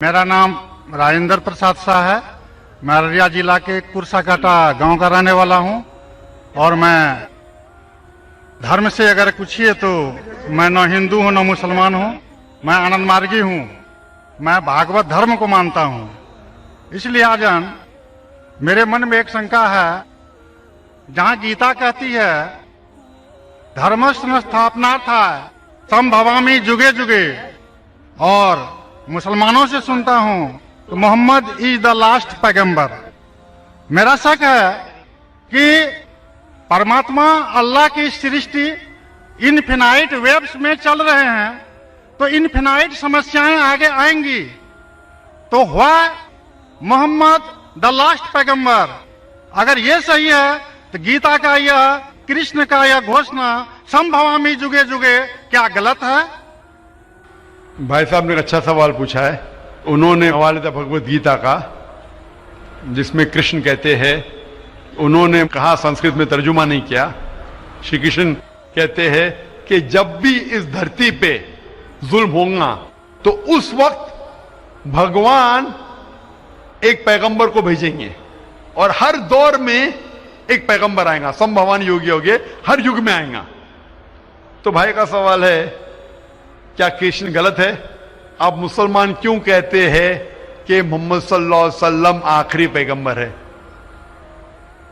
मेरा नाम राजेंद्र प्रसाद शाह है। मैं अररिया जिला के कुरसाकाटा गांव का रहने वाला हूं और मैं धर्म से अगर पूछिए तो मैं न हिंदू हूं न मुसलमान हूं। मैं आनंद मार्गी हूं। मैं भागवत धर्म को मानता हूं। इसलिए आजन मेरे मन में एक शंका है, जहां गीता कहती है धर्म संस्थापनार्थाय संभवामि जुगे जुगे, और मुसलमानों से सुनता हूं तो मोहम्मद इज द लास्ट पैगंबर। मेरा शक है कि परमात्मा अल्लाह की सृष्टि इनफिनाइट वेव्स में चल रहे हैं, तो इनफिनाइट समस्याएं आगे आएंगी। तो हुआ मोहम्मद द लास्ट पैगंबर। अगर ये सही है तो गीता का यह, कृष्ण का यह घोषणा संभवामि जुगे जुगे क्या गलत है? भाई साहब ने एक अच्छा सवाल पूछा है। उन्होंने हवाले था भगवत गीता का, जिसमें कृष्ण कहते हैं, उन्होंने कहा संस्कृत में तर्जुमा नहीं किया। श्री कृष्ण कहते हैं कि जब भी इस धरती पे जुल्म होगा तो उस वक्त भगवान एक पैगंबर को भेजेंगे और हर दौर में एक पैगंबर आएगा। संभवान योगी होगे, हर युग में आएगा। तो भाई का सवाल है, क्या कृष्ण गलत है? आप मुसलमान क्यों कहते हैं कि मोहम्मद सल्लल्लाहु अलैहि वसल्लम आखिरी पैगंबर है?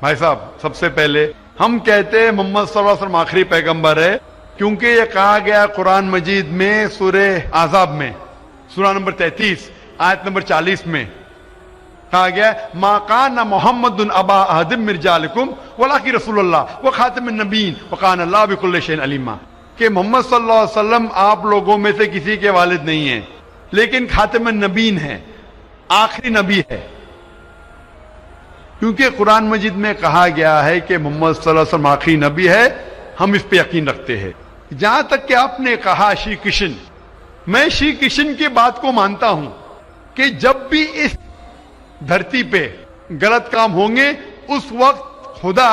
भाई साहब, सबसे पहले हम कहते हैं मोहम्मद सल्लल्लाहु अलैहि वसल्लम आखिरी पैगंबर है क्योंकि यह कहा गया कुरान मजीद में सूरे आज़ाब में, सूरा नंबर 33 आयत नंबर 40 में कहा गया, मा काना मुहम्मदुन अबा अहदिम मिन रिजालिकुम वलाकि रसूलुल्लाह व खातिमुन नबीन व काना अल्लाहु बिकुल्लि शैइन अलीमा। कि मोहम्मद सल्लल्लाहु अलैहि वसल्लम आप लोगों में से किसी के वालिद नहीं हैं, लेकिन खातिमुन नबीन है, आखिरी नबी है। क्योंकि कुरान मजीद में कहा गया है कि मोहम्मद सल्लल्लाहु अलैहि वसल्लम आखिरी नबी है, हम इस पे यकीन रखते हैं। जहां तक कि आपने कहा श्री कृष्ण, मैं श्री कृष्ण की बात को मानता हूं कि जब भी इस धरती पे गलत काम होंगे उस वक्त खुदा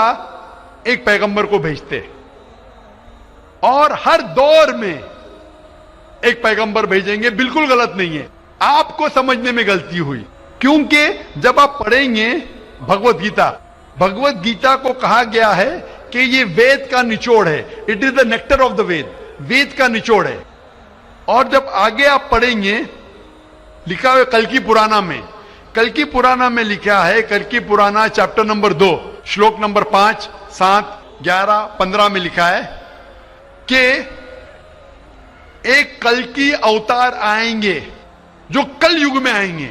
एक पैगंबर को भेजते, और हर दौर में एक पैगंबर भेजेंगे। बिल्कुल गलत नहीं है, आपको समझने में गलती हुई। क्योंकि जब आप पढ़ेंगे भगवत गीता, भगवत गीता को कहा गया है कि ये वेद का निचोड़ है, it is the nectar of the Veda, Veda का निचोड़ है। और जब आगे आप पढ़ेंगे, लिखा हुआ कल की पुराना में, कल की पुराना में लिखा है, कल की पुराना चैप्टर नंबर 2 श्लोक नंबर 5, 7, 11, 15 में लिखा है कि एक कल की अवतार आएंगे जो कल युग में आएंगे,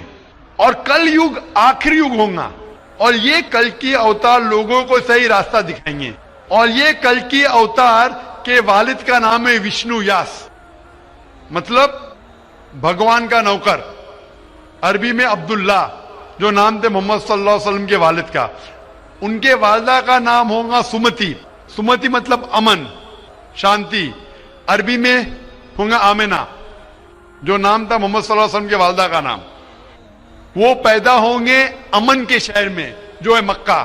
और कल युग आखिरी युग होगा, और ये कल की अवतार लोगों को सही रास्ता दिखाएंगे। और ये कल की अवतार के वालिद का नाम है विष्णु यास, मतलब भगवान का नौकर। अरबी में अब्दुल्ला, जो नाम थे मोहम्मद सल्लल्लाहु अलैहि वसल्लम के वालिद का। उनके वालिदा का नाम होगा सुमति। सुमति मतलब अमन, शांति। अरबी में होगा आमिना, जो नाम था मोहम्मद सल्लल्लाहु अलैहि वसल्लम के वालिदा का नाम। वो पैदा होंगे अमन के शहर में जो है मक्का।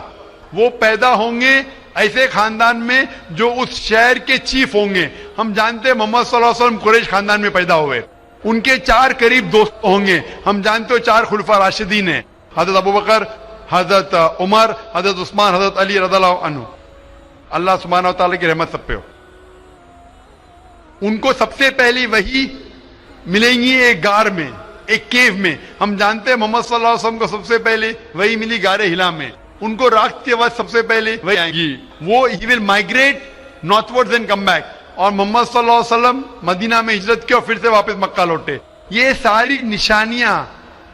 वो पैदा होंगे ऐसे खानदान में जो उस शहर के चीफ होंगे। हम जानते हैं मोहम्मद सल्लल्लाहु अलैहि वसल्लम कुरैश खानदान में पैदा हुए। उनके 4 करीब दोस्त होंगे। हम जानते हो 4 खुलफा राशिदीन हैं, हजरत अबू बकर, हजरत उमर, हजरत उस्मान, हजरत अली रज़ियल्लाहु अन्हु। अल्लाह सुब्हानहू व तआला की रहमत सब पे हो। उनको सबसे पहली वही मिलेंगी एक गार में, एक केव में। हम जानते हैं मोहम्मद सल्लल्लाहु अलैहि वसल्लम को सबसे पहले वही मिली गारे हिला में। उनको रात के बाद सबसे पहले वही आएंगी। वो he will migrate northwards and come back. और मोहम्मद सल्लल्लाहु अलैहि वसल्लम मदीना में हिजरत की और फिर से वापस मक्का लौटे। ये सारी निशानियां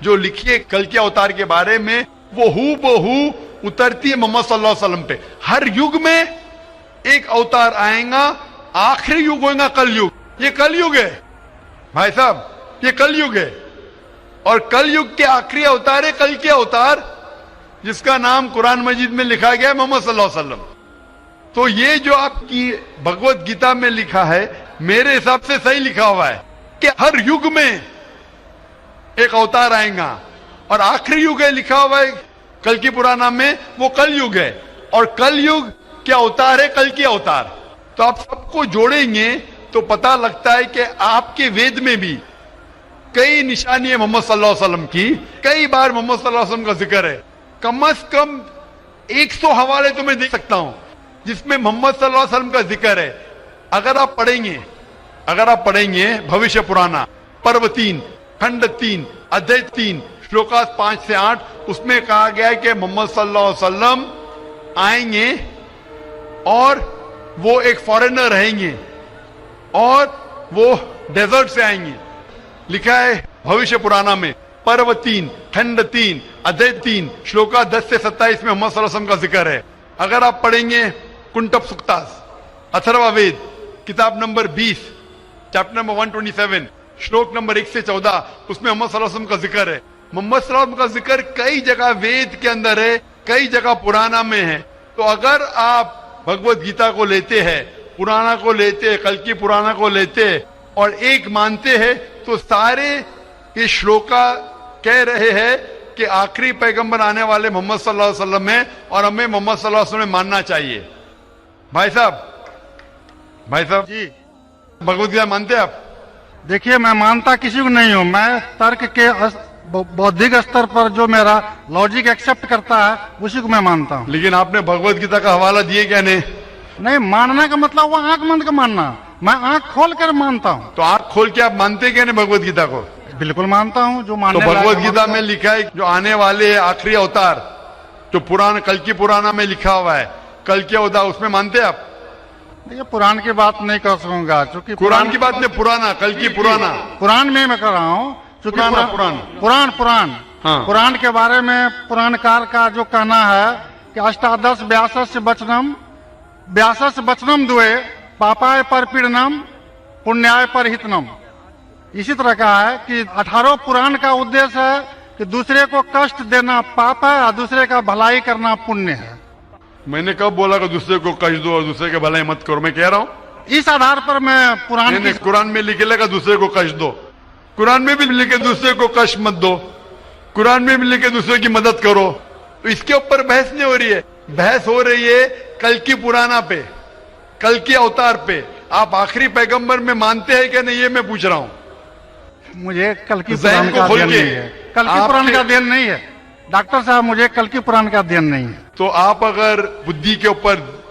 जो लिखी है कल के अवतार के बारे में, वो हूबहू उतरती है मोहम्मद सल्लल्लाहु अलैहि वसल्लम पे। हर युग में एक अवतार आएगा, आखिरी युग होगा कल युग। ये कल युग है भाई साहब, ये कल युग है। और कल युग के आखिरी अवतार है कल के अवतार, जिसका नाम कुरान मजीद में लिखा गया है मोहम्मद सल्लल्लाहु अलैहि वसल्लम। तो ये जो आपकी भगवत गीता में लिखा है, मेरे हिसाब से सही लिखा हुआ है कि हर युग में एक अवतार आएगा, और आखिरी युग है लिखा हुआ है कल की पुराना में, वो कल युग है। और कल युग क्या अवतार है? कल की अवतार। तो आप सबको जोड़ेंगे तो पता लगता है कि आपके वेद में भी कई निशानी है मोहम्मद सल्लल्लाहु अलैहि वसल्लम की, कई बार मोहम्मद सल्लल्लाहु अलैहि वसल्लम का जिक्र है। कम से कम 100 हवाले तो मैं दे सकता हूं जिसमें मोहम्मद सल्लल्लाहु अलैहि वसल्लम का जिक्र है। अगर आप पढ़ेंगे भविष्य पुराना पर्व 3 खंड 3 अध्याय 3 श्लोका 5 से 8, उसमें कहा गया है कि मोहम्मद सल्लल्लाहु अलैहि वसल्लम आएंगे और वो एक फॉरेनर रहेंगे और वो डेजर्ट से आएंगे। लिखा है भविष्य पुराना में पर्व 3 खंड 3 अध्याय 3 श्लोका 10 से 27 में मोहम्मद सल्लल्लाहु अलैहि वसल्लम का जिक्र है। अगर आप पढ़ेंगे कुंटप सुक्तास अथर्ववेद किताब नंबर 20 चैप्टर नंबर 127 श्लोक नंबर 1 से 14, उसमें मोहम्मद सल्लल्लाहु अलैहि वसल्लम का जिक्र है। मोहम्मद सल्लल्लाहु अलैहि वसल्लम का जिक्र कई जगह वेद के अंदर है, कई जगह पुराना में है। तो अगर आप भगवत गीता को लेते हैं, पुराना को लेते, कल्कि पुराना को लेते और एक मानते हैं, तो सारे ये श्लोका कह रहे हैं कि आखिरी पैगंबर आने वाले मोहम्मद सल्लल्लाहु अलैहि वसल्लम है और हमें मोहम्मद सल्लल्लाहु अलैहि वसल्लम मानना चाहिए। भाई साहब जी, भगवत गीता मानते हैं आप? देखिए, मैं मानता किसी को नहीं हूँ। मैं तर्क के बौद्धिक स्तर पर जो मेरा लॉजिक एक्सेप्ट करता है उसी को मैं मानता हूँ। लेकिन आपने भगवत गीता का हवाला दिए क्या? नहीं, मानने का मतलब वो आंख बंद कर मानना, मैं आंख खोल कर मानता हूँ। तो आंख खोल के आप मानते क्या नहीं भगवत गीता को? बिल्कुल मानता हूँ। जो तो मानने भगवत गीता में लिखा है जो आने वाले आखिरी अवतार, जो पुराण कल्कि पुराना में लिखा हुआ है कल्कि अवतार, उसमें मानते हैं आप? देखिए, पुराण की बात नहीं कर सकूंगा क्योंकि कुरान की बात नहीं, पुराना कल्कि पुराना पुराण में मैं कर रहा हूँ क्योंकि पुराण हाँ। पुराण के बारे में पुराणकार का जो कहना है कि अष्टादश व्यासस वचनम दुए पापाय पर पीड़नम पुण्याय पर हितनम। इसी तरह का है कि 18 पुराण का उद्देश्य है कि दूसरे को कष्ट देना पाप है और दूसरे का भलाई करना पुण्य है। मैंने कब बोला कि दूसरे को कष्ट दो और दूसरे के भलाई मत करो? मैं कह रहा हूँ इस आधार पर मैं कुरान में लिखे लगा दूसरे को कष्ट दो, कुरान में भी लिखे दूसरे को कष्ट मत दो, कुरान में भी लिखे दूसरे की मदद करो। तो इसके ऊपर बहस नहीं हो रही है, बहस हो रही है कल्कि पुराना पे, कल्कि अवतार पे। आप आखिरी पैगंबर में मानते हैं क्या नहीं, ये मैं पूछ रहा हूँ। मुझे कल्कि पुराण का अध्ययन नहीं है, कल्कि पुराण का अध्ययन नहीं है डॉक्टर साहब, मुझे कल्कि पुराण का अध्ययन नहीं है। तो आप अगर बुद्धि के ऊपर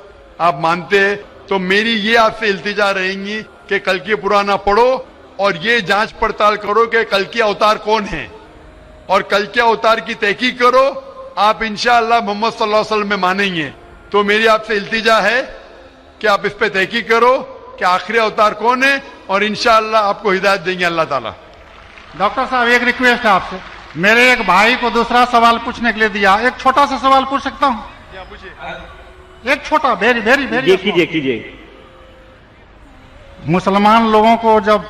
आप मानते हैं तो मेरी ये आपसे इल्तिजा रहेंगी कि कल्कि पुराना पढ़ो और ये जांच पड़ताल करो कि कल्कि अवतार कौन है और कल्कि अवतार की तहकीक करो। आप इंशाअल्लाह मोहम्मद सल्लल्लाहु अलैहि वसल्लम में मानेंगे। तो मेरी आपसे इल्तिजा है कि आप इस पे तहकीक करो कि आखिरी अवतार कौन है और इंशाअल्लाह आपको हिदायत देंगे अल्लाह ताला। डॉक्टर साहब, एक रिक्वेस्ट है आपसे, मेरे एक भाई को दूसरा सवाल पूछने के लिए दिया, एक छोटा सा सवाल पूछ सकता हूँ? एक छोटा, वेरी वेरी वेरी। कीजिए। मुसलमान लोगों को जब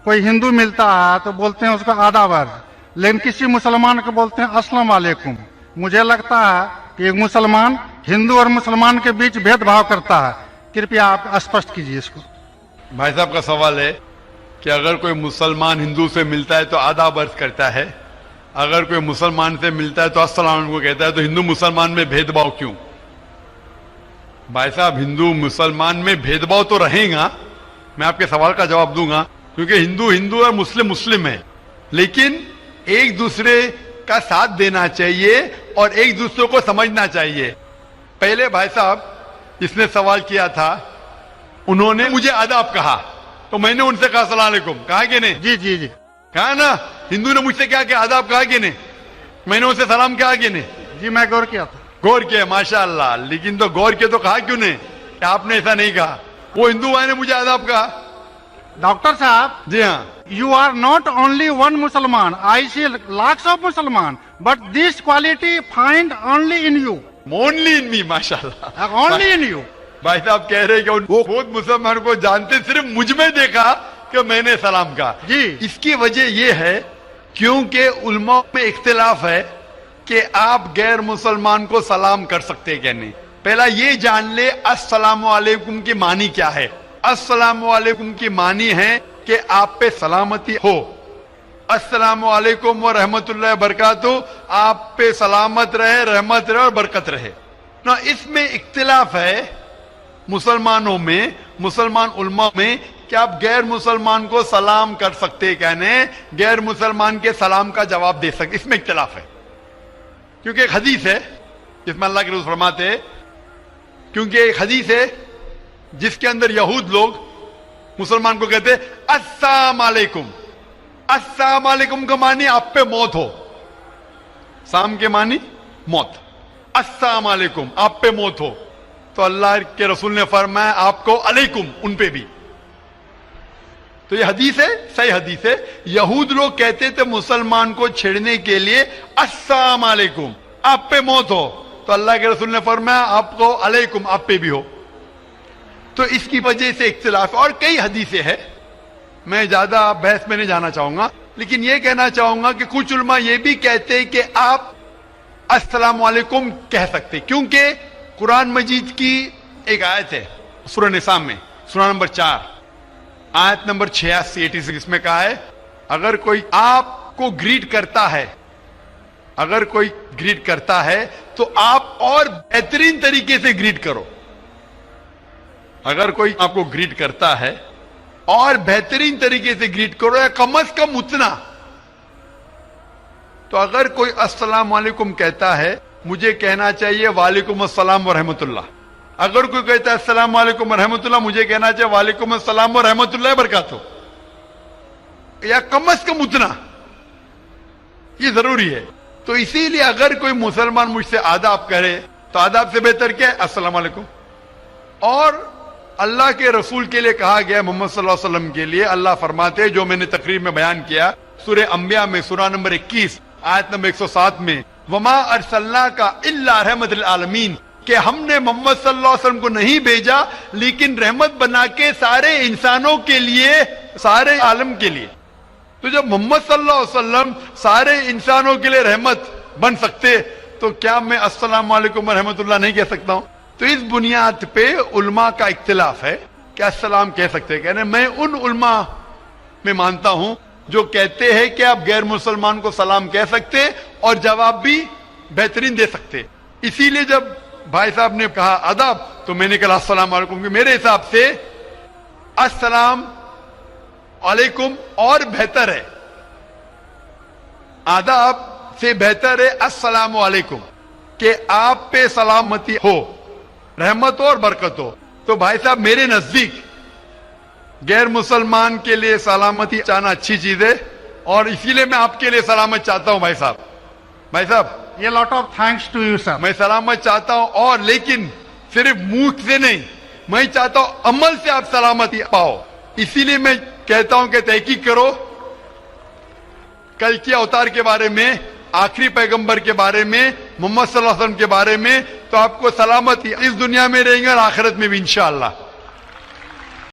कोई हिंदू मिलता है तो बोलते हैं उसका आदाब, लेकिन किसी मुसलमान को बोलते हैं अस्सलाम वालेकुम। मुझे लगता है कि एक मुसलमान हिंदू और मुसलमान के बीच भेदभाव करता है, कृपया आप स्पष्ट कीजिए इसको। भाई साहब का सवाल है कि अगर कोई मुसलमान हिंदू से मिलता है तो आदाब अर्ज करता है, अगर कोई मुसलमान से मिलता है तो अस्सलाम वालेकुम कहता है, तो हिंदू मुसलमान में भेदभाव क्यों? भाई साहब, हिंदू मुसलमान में भेदभाव तो रहेगा, मैं आपके सवाल का जवाब दूंगा, क्योंकि हिंदू हिंदू और मुस्लिम मुस्लिम है, लेकिन एक दूसरे का साथ देना चाहिए और एक दूसरे को समझना चाहिए। पहले भाई साहब जिसने सवाल किया था उन्होंने मुझे आदाब कहा तो मैंने उनसे कहा अस्सलाम वालेकुम, कहा कि नहीं? जी जी जी, कहा ना। हिंदू ने मुझसे क्या किया, आदाब कहा कि नहीं? मैंने उनसे सलाम कहा कि नहीं? जी, मैं गौर किया था। गौर किया, माशाअल्लाह। लेकिन तो गौर किया तो कहा क्यों नहीं कि आपने ऐसा नहीं कहा? वो हिंदू भाई ने मुझे आदाब कहा। डॉक्टर साहब, जी हाँ, you are not only one Musliman. I see lakhs of Musliman, but this quality find only in you. Only in me, माशाअल्लाह। Only in you. भाई साहब कह रहे हैं कि वो खुद मुसलमान को जानते, सिर्फ मुझ में देखा कि मैंने सलाम कहा। जी, इसकी वजह ये है क्योंकि उलमा में इख्तिलाफ है कि आप गैर मुसलमान को सलाम कर सकते हैं क्या नहीं। पहला ये जान ले अस्सलामु अलैकुम की मानी क्या है। अस्सलामु अलैकुम की मानी है कि आप पे सलामती हो। अस्सलामु अलैकुम व रहमतुल्लाहि व बरकातुहू, आप पे सलामत रहे, रहमत रहे और बरकत रहे ना। इसमें इख्तिलाफ है मुसलमानों में, मुसलमान उलमा में کہ آپ غیر مسلمان کو سلام کر سکتے کہنے غیر مسلمان کے سلام کا جواب دے سکتے، اس میں اختلاف ہے. کیونکہ ایک حدیث ہے جس میں اللہ کے رسول فرماتے ہیں، کیونکہ ایک حدیث ہے جس کے اندر یہود لوگ مسلمان کو کہتے السلام علیکم. السلام علیکم کا معنی آپ پہ موت ہو، سام کے معنی موت، السلام علیکم آپ پہ موت ہو. تو اللہ کے رسول نے فرمایا آپ کو علیکم ان پہ بھی. تو یہ حدیث ہے، صحیح حدیث ہے. یہود لوگ کہتے تھے مسلمان کو چھیڑنے کے لیے السلام علیکم آپ پہ موت ہو، تو اللہ کے رسول نے فرمایا آپ کو علیکم آپ پہ بھی ہو. تو اس کی وجہ سے اختلاف، اور کئی حدیثیں ہیں، میں زیادہ بحث میں نہیں جانا چاہوں گا، لیکن یہ کہنا چاہوں گا کہ کچھ علماء یہ بھی کہتے ہیں کہ آپ السلام علیکم کہہ سکتے، کیونکہ قرآن مجید کی ایک آیت ہے سورہ نساء میں، سورہ نمبر 4 آیت نمبر 86 اس میں کہا ہے اگر کوئی آپ کو گریٹ کرتا ہے، اگر کوئی گریٹ کرتا ہے تو آپ اور بہترین طریقے سے گریٹ کرو. اگر کوئی آپ کو گریٹ کرتا ہے اور بہترین طریقے سے گریٹ کرو، یا کم از کم اتنا. تو اگر کوئی السلام علیکم کہتا ہے مجھے کہنا چاہیے وعلیکم السلام ورحمۃ اللہ. اگر کوئی کہتا ہے السلام علیکم ورحمۃ اللہ، مجھے کہنا چاہیے وعلیکم السلام ورحمۃ اللہ وبرکاتہ، یا کم از کم اتنا. یہ ضروری ہے. تو اسی لیے اگر کوئی مسلمان مجھ سے آداب کرے تو آداب سے بہتر کیا ہے؟ السلام علیکم. اور اللہ کے رسول کے لیے کہا گیا محمد صلی اللہ علیہ وسلم کے لیے، اللہ فرماتے ہیں جو میں نے تقریر میں بیان کیا سورہ انبیاء میں سورہ نمبر 21 آیت نمبر 107 میں، وما ارسلناک الا رحمت للعالمین، کہ ہم نے محمد صلی اللہ علیہ وسلم کو نہیں بھیجا لیکن رحمت بنا کے سارے انسانوں کے لیے، سارے عالم کے لیے. تو جب محمد صلی اللہ علیہ وسلم سارے انسانوں کے لیے رحمت بن سکتے تو کیا میں السلام علیکم ورحمۃ اللہ نہیں کہہ سکتا ہوں؟ تو اس بنیاد پہ علماء کا اختلاف ہے کہ السلام کہہ سکتے. کہنے میں ان علماء میں مانتا ہوں جو کہتے ہیں کہ آپ غیر مسلمان کو سلام کہہ سکتے اور جواب بھی بہترین دے سکتے. اسی لیے جب بھائی صاحب نے کہا آداب تو میں نے کہا السلام علیکم، کہ میرے حساب سے السلام علیکم اور بہتر ہے، آداب سے بہتر ہے السلام علیکم، کہ آپ پہ سلامتی ہو، رحمت ہو اور برکت ہو. تو بھائی صاحب میرے نزدیک غیر مسلمان کے لیے سلامتی چاہنا اچھی چیز ہے، اور اسی لیے میں آپ کے لیے سلامت چاہتا ہوں. بھائی صاحب A lot of thanks to you, sir. میں سلامت چاہتا ہوں، اور لیکن صرف منہ سے نہیں، میں چاہتا ہوں عمل سے آپ سلامتی پاؤ. اسی لیے میں کہتا ہوں کہ تحقیق کرو کل کے اوتار کے بارے میں، آخری پیغمبر کے بارے میں، محمد صلی اللہ علیہ وسلم کے بارے میں، تو آپ کو سلامتی اس دنیا میں رہیں گے اور آخرت میں بھی انشاءاللہ.